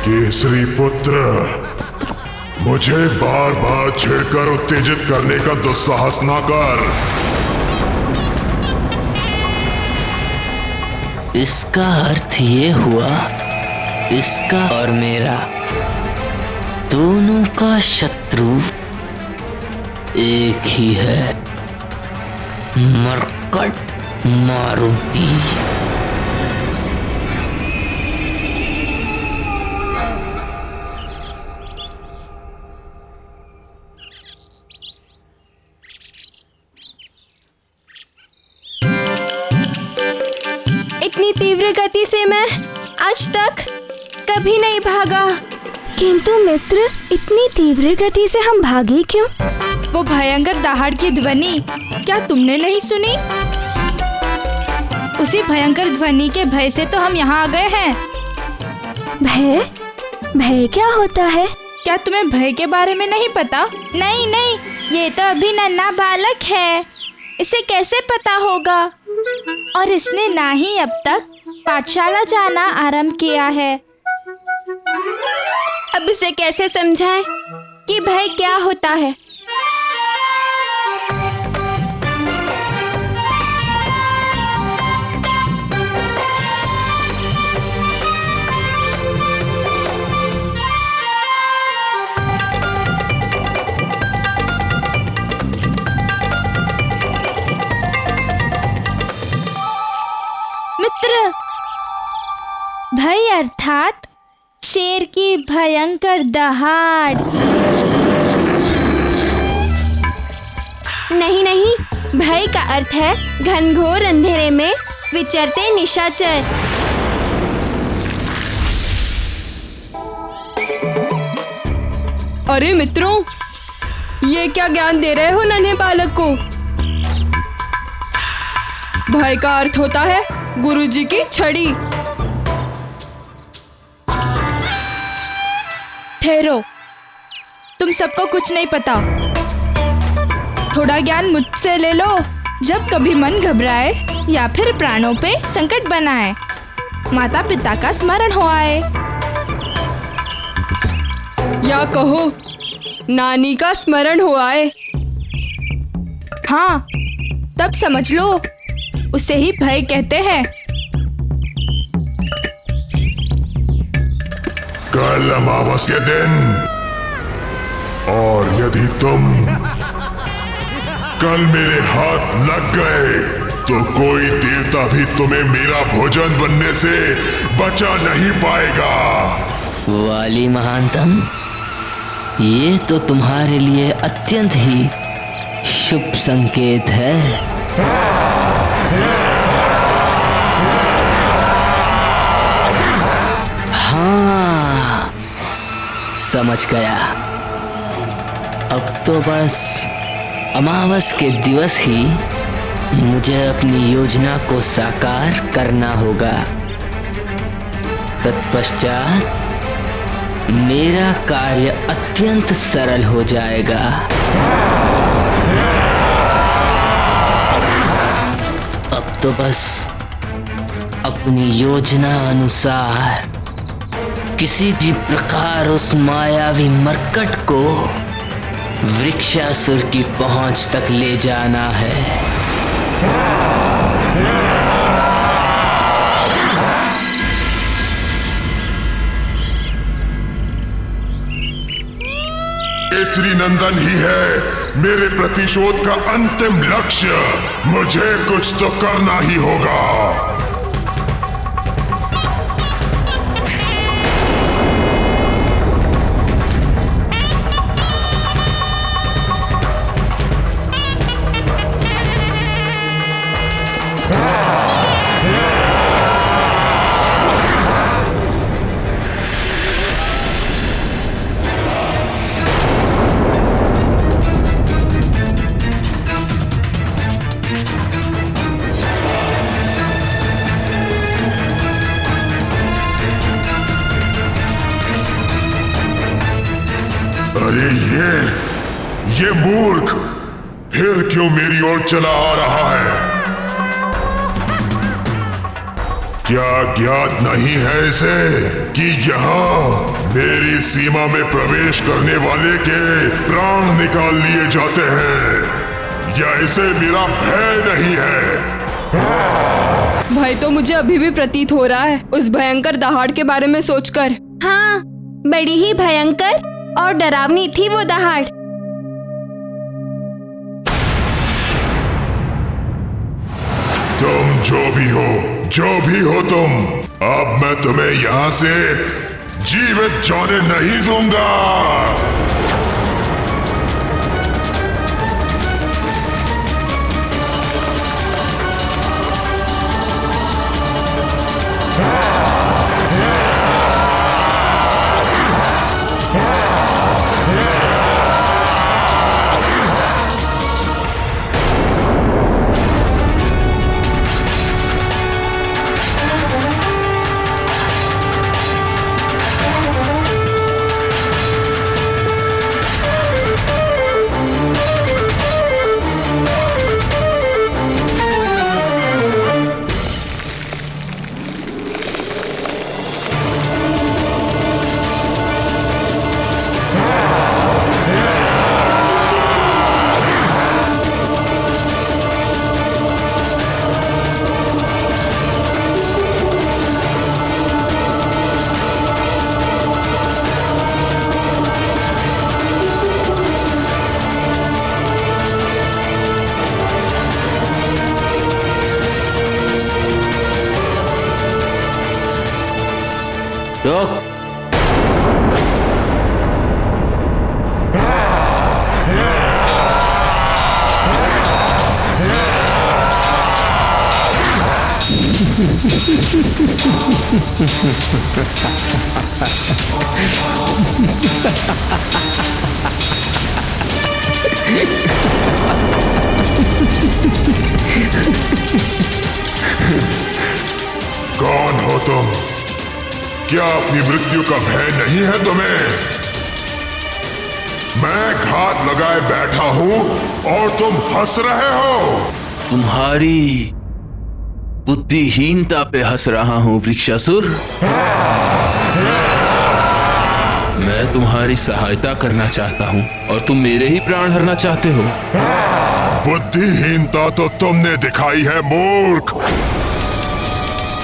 केसरी पुत्र, मुझे बार बार छेड़कर उत्तेजित करने का दुस्साहस ना कर। इसका अर्थ ये हुआ, इसका और मेरा दोनों का शत्रु एक ही है, मरकट मारुति। इतनी तीव्र गति से मैं आज तक कभी नहीं भागा। किंतु मित्र, इतनी तीव्र गति से हम भागे क्यों? वो भयंकर दहाड़ की ध्वनि क्या तुमने नहीं सुनी? उसी भयंकर ध्वनि के भय से तो हम यहाँ आ गए हैं। भय? भय क्या होता है? क्या तुम्हें भय के बारे में नहीं पता? नहीं नहीं, ये तो अभी नन्हा बालक है, इसे कैसे पता होगा? और इसने ना ही अब तक पाठशाला जाना आरंभ किया है। अब इसे कैसे समझाएं कि भय क्या होता है? मित्र, भय अर्थात शेर की भयंकर दहाड़। नहीं नहीं, भय का अर्थ है घनघोर अंधेरे में विचरते निशाचर। अरे मित्रों, ये क्या ज्ञान दे रहे हो नन्हे बालक को? भय का अर्थ होता है गुरुजी की छड़ी। ठहरो, तुम सबको कुछ नहीं पता। थोड़ा ज्ञान मुझसे ले लो। जब कभी मन घबराए या फिर प्राणों पे संकट बनाए, माता पिता का स्मरण हो आए, या कहो नानी का स्मरण हो आए, हाँ तब समझ लो, उसे ही भय कहते हैं। कल अमावस के दिन, और यदि तुम कल मेरे हाथ लग गए तो कोई देवता भी तुम्हें मेरा भोजन बनने से बचा नहीं पाएगा। वाली महानतम, ये तो तुम्हारे लिए अत्यंत ही शुभ संकेत है। हाँ, समझ गया। अब तो बस अमावस के दिवस ही मुझे अपनी योजना को साकार करना होगा। तत्पश्चात मेरा कार्य अत्यंत सरल हो जाएगा। अब तो बस अपनी योजना अनुसार किसी भी प्रकार उस मायावी मरकट को वृक्षासुर की पहुंच तक ले जाना है। केसरी नंदन ही है मेरे प्रतिशोध का अंतिम लक्ष्य। मुझे कुछ तो करना ही होगा। अरे ये मूर्ख फिर क्यों मेरी ओर चला आ रहा है? क्या ज्ञात नहीं है इसे कि यहाँ मेरी सीमा में प्रवेश करने वाले के प्राण निकाल लिए जाते हैं, या इसे मेरा भय नहीं है? भय तो मुझे अभी भी प्रतीत हो रहा है उस भयंकर दहाड़ के बारे में सोचकर। हाँ, बड़ी ही भयंकर और डरावनी थी वो दहाड़। तुम जो भी हो तुम, अब मैं तुम्हें यहाँ से जीवित जाने नहीं दूंगा। रोक। कौन हो तुम? क्या अपनी मृत्यु का भय नहीं है तुम्हें? मैं घात लगाए बैठा हूं और तुम हंस रहे हो। तुम्हारी बुद्धिहीनता पे हंस रहा हूं वृक्षासुर। मैं तुम्हारी सहायता करना चाहता हूं और तुम मेरे ही प्राण हरना चाहते हो। बुद्धिहीनता तो तुमने दिखाई है मूर्ख।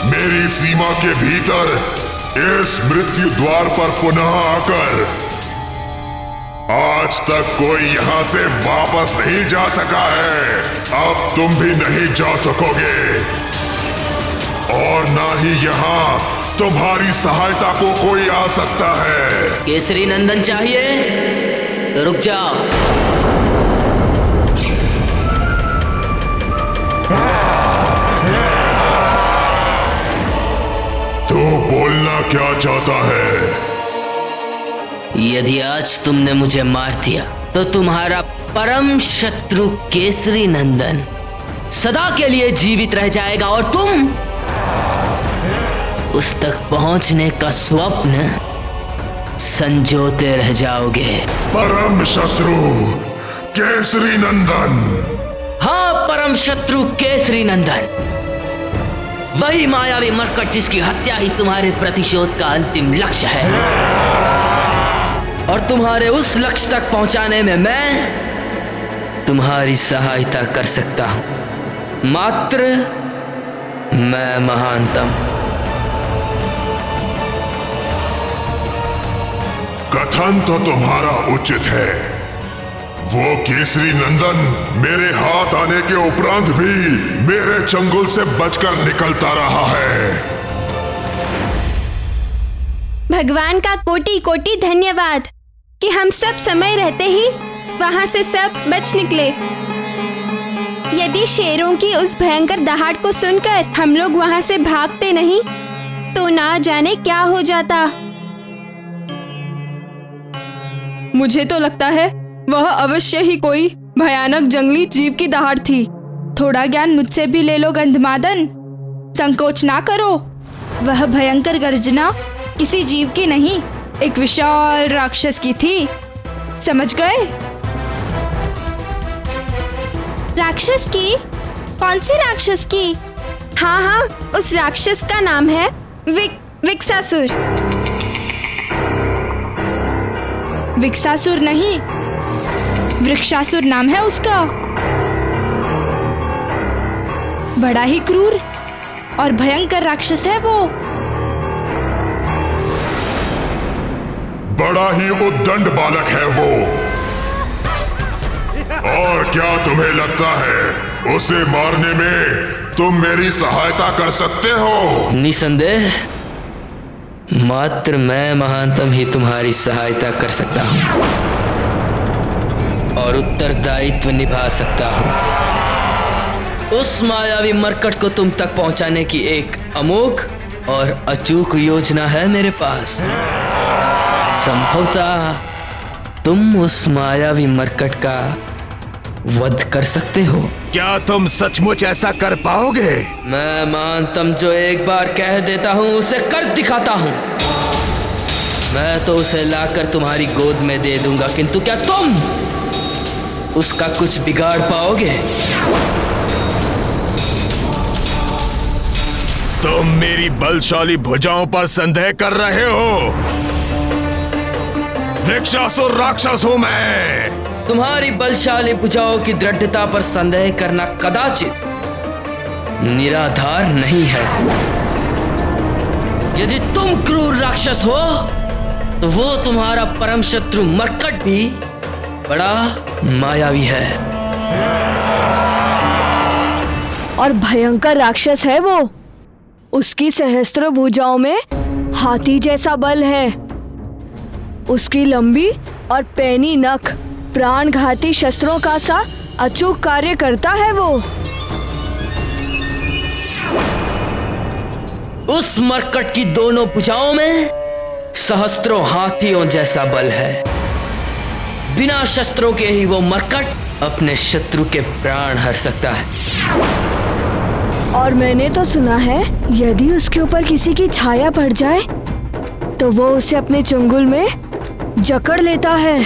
मेरी सीमा के भीतर इस मृत्यु द्वार पर पुनः आकर आज तक कोई यहां से वापस नहीं जा सका है। अब तुम भी नहीं जा सकोगे और ना ही यहां तुम्हारी सहायता को कोई आ सकता है। केसरी नंदन चाहिए तो रुक जाओ। तू बोलना क्या चाहता है? यदि आज तुमने मुझे मार दिया तो तुम्हारा परम शत्रु केसरी नंदन सदा के लिए जीवित रह जाएगा और तुम उस तक पहुंचने का स्वप्न संजोते रह जाओगे। परम शत्रु केसरी नंदन। हाँ, परम शत्रु केसरी नंदन, वही मायावी मरकट जिसकी हत्या ही तुम्हारे प्रतिशोध का अंतिम लक्ष्य है। और तुम्हारे उस लक्ष्य तक पहुंचाने में मैं तुम्हारी सहायता कर सकता हूं। मात्र मैं महानतम। कथन तो तुम्हारा उचित है। वो केसरी नंदन मेरे हाथ आने के उपरांत भी मेरे चंगुल से बचकर निकलता रहा है। भगवान का कोटि कोटि धन्यवाद कि हम सब समय रहते ही वहां से सब बच निकले। यदि शेरों की उस भयंकर दहाड़ को सुनकर हम लोग वहां से भागते नहीं तो ना जाने क्या हो जाता। मुझे तो लगता है वह अवश्य ही कोई भयानक जंगली जीव की दहाड़ थी। थोड़ा ज्ञान मुझसे भी ले लो गंधमादन, संकोच ना करो। वह भयंकर गर्जना किसी जीव की नहीं, एक विशाल राक्षस की थी। समझ गए? राक्षस की? कौन सी राक्षस की? हाँ हाँ, उस राक्षस का नाम है विक्सासुर। विक्सासुर नहीं, वृक्षासुर नाम है उसका। बड़ा ही क्रूर और भयंकर राक्षस है वो। बड़ा ही उद्दंड बालक है वो। और क्या तुम्हें लगता है उसे मारने में तुम मेरी सहायता कर सकते हो? निसंदेह मात्र मैं महानतम ही तुम्हारी सहायता कर सकता हूँ और उत्तरदायित्व निभा सकता हूँ। उस मायावी मरकट को तुम तक पहुंचाने की एक अमोघ और अचूक योजना है मेरे पास। संभवतः तुम उस मायावी मरकट का वध कर सकते हो। क्या तुम सचमुच ऐसा कर पाओगे? मैं महानतम जो एक बार कह देता हूँ उसे कर दिखाता हूँ। मैं तो उसे लाकर तुम्हारी गोद में दे दूंगा, किंतु क्या तुम उसका कुछ बिगाड़ पाओगे? तुम मेरी बलशाली भुजाओं पर संदेह कर रहे हो? वृक्षासुर राक्षस हूं मैं। तुम्हारी बलशाली भुजाओं की दृढ़ता पर संदेह करना कदाचित निराधार नहीं है। यदि तुम क्रूर राक्षस हो तो वो तुम्हारा परम शत्रु मरकट भी बड़ा मायावी है और भयंकर राक्षस है वो। उसकी सहस्त्र भुजाओं में हाथी जैसा बल है। उसकी लंबी और पैनी नख प्राणघाती शस्त्रों का सा अचूक कार्य करता है वो। उस मरकट की दोनों भुजाओं में सहस्त्रों हाथियों जैसा बल है। बिना शस्त्रों के ही वो मरकट अपने शत्रु के प्राण हर सकता है। और मैंने तो सुना है यदि उसके ऊपर किसी की छाया पड़ जाए तो वो उसे अपने चंगुल में जकड़ लेता है।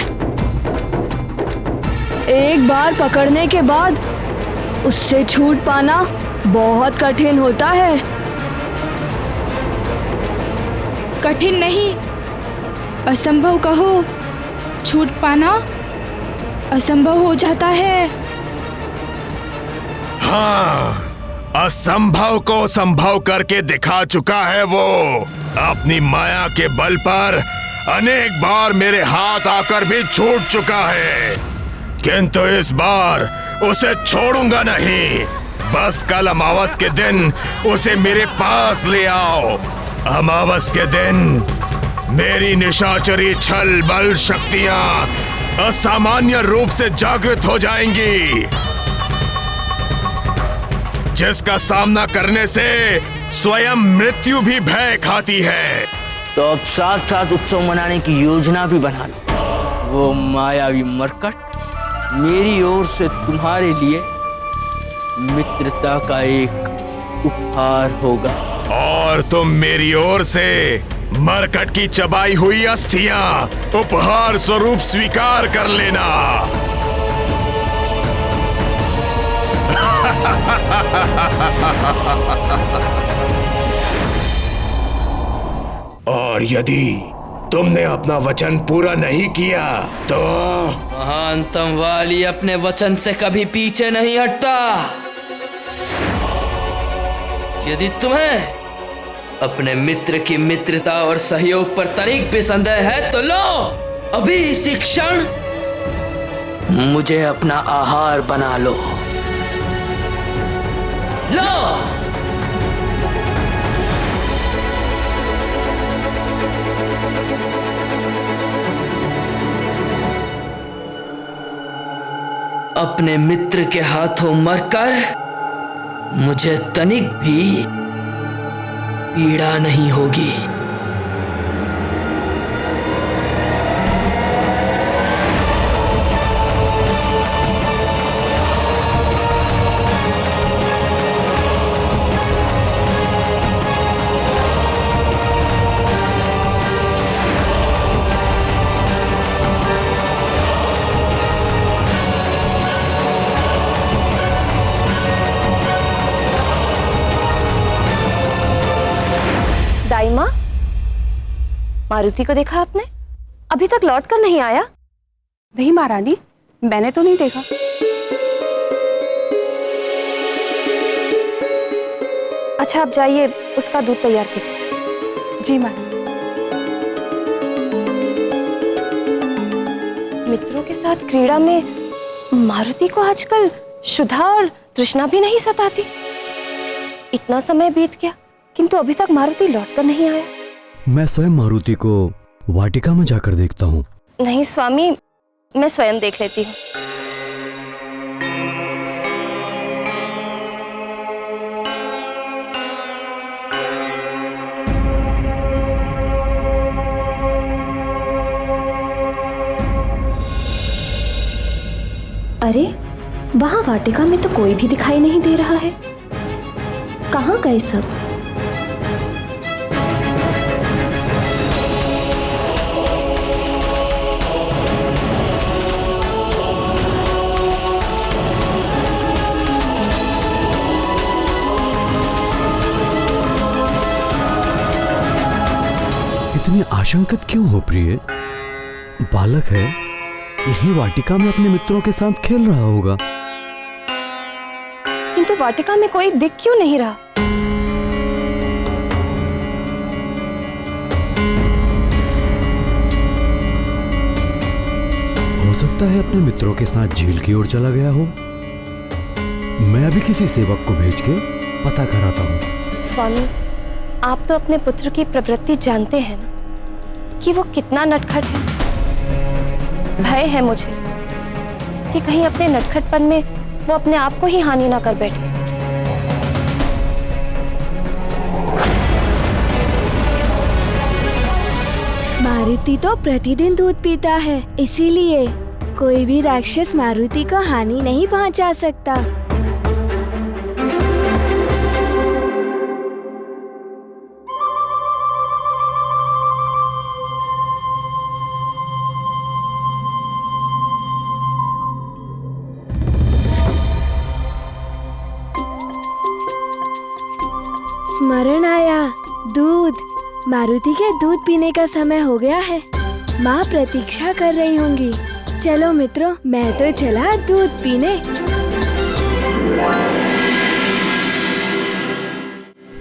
एक बार पकड़ने के बाद उससे छूट पाना बहुत कठिन होता है। कठिन नहीं, असंभव कहो। छूट पाना असंभव हो जाता है। हाँ, असंभव को संभव करके दिखा चुका है वो। अपनी माया के बल पर अनेक बार मेरे हाथ आकर भी छूट चुका है, किंतु इस बार उसे छोड़ूंगा नहीं। बस कल अमावस के दिन उसे मेरे पास ले आओ। अमावस के दिन मेरी निशाचरी छल बल शक्तियां असामान्य रूप से जागृत हो जाएंगी, जिसका सामना करने से स्वयं मृत्यु भी भय खाती है। तो अब साथ साथ उत्सव मनाने की योजना भी बना लो। वो मायावी मरकट मेरी ओर से तुम्हारे लिए मित्रता का एक उपहार होगा। और तुम मेरी ओर से मरकट की चबाई हुई अस्थियां उपहार स्वरूप स्वीकार कर लेना। और यदि तुमने अपना वचन पूरा नहीं किया तो महानतम वाली अपने वचन से कभी पीछे नहीं हटता। यदि तुम्हें अपने मित्र की मित्रता और सहयोग पर तनिक भी संदेह है तो लो, अभी इसी क्षण मुझे अपना आहार बना लो। लो, अपने मित्र के हाथों मरकर मुझे तनिक भी पीड़ा नहीं होगी। मारुति को देखा आपने? अभी तक लौट कर नहीं आया। नहीं महारानी, मैंने तो नहीं देखा। अच्छा, आप जाइए, उसका दूध तैयार कीजिए। जी महारानी। मित्रों के साथ क्रीड़ा में मारुति को आजकल शुद्धा और तृष्णा भी नहीं सताती। इतना समय बीत गया किंतु अभी तक मारुति लौटकर नहीं आया। मैं स्वयं मारुति को वाटिका में जाकर देखता हूँ। नहीं स्वामी, मैं स्वयं देख लेती हूँ। अरे, वहां वाटिका में तो कोई भी दिखाई नहीं दे रहा है। कहाँ गए सब? इतनी आशंकित क्यों हो प्रिय? बालक है, यही वाटिका में अपने मित्रों के साथ खेल रहा होगा। किंतु वाटिका में कोई दिख क्यों नहीं रहा? हो सकता है अपने मित्रों के साथ झील की ओर चला गया हो। मैं अभी किसी सेवक को भेज के पता कराता हूँ। स्वामी, आप तो अपने पुत्र की प्रवृत्ति जानते हैं ना, कि वो कितना नटखट है। भय है मुझे कि कहीं अपने नटखटपन में वो अपने आप को ही हानि ना कर बैठे। मारुति तो प्रतिदिन दूध पीता है, इसीलिए कोई भी राक्षस मारुति को हानि नहीं पहुंचा सकता। स्मरण आया, दूध। मारुति के दूध पीने का समय हो गया है। माँ प्रतीक्षा कर रही होंगी। चलो मित्रों, मैं तो चला दूध पीने।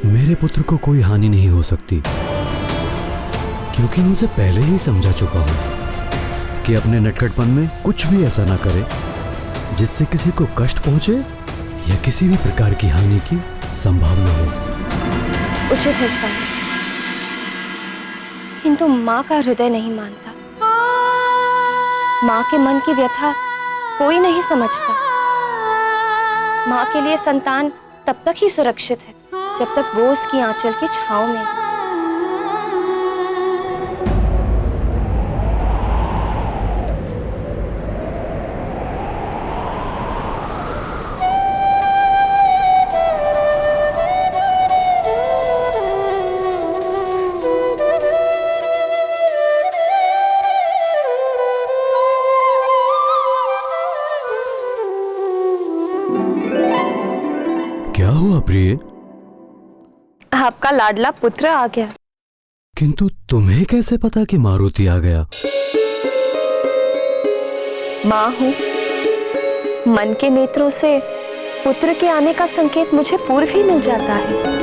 मेरे पुत्र को कोई हानि नहीं हो सकती, क्योंकि मैं उसे पहले ही समझा चुका हूँ कि अपने नटखटपन में कुछ भी ऐसा ना करे जिससे किसी को कष्ट पहुंचे या किसी भी प्रकार की हानि की संभावना हो। उचित है स्वामी, किंतु माँ का हृदय नहीं मानता। माँ के मन की व्यथा कोई नहीं समझता। माँ के लिए संतान तब तक ही सुरक्षित है जब तक वो उसकी आंचल की छांव में है। क्या हुआ प्रिय? आपका लाडला पुत्र आ गया। किंतु तुम्हें कैसे पता कि मारुति आ गया? माँ हूँ, मन के नेत्रों से पुत्र के आने का संकेत मुझे पूर्व ही मिल जाता है।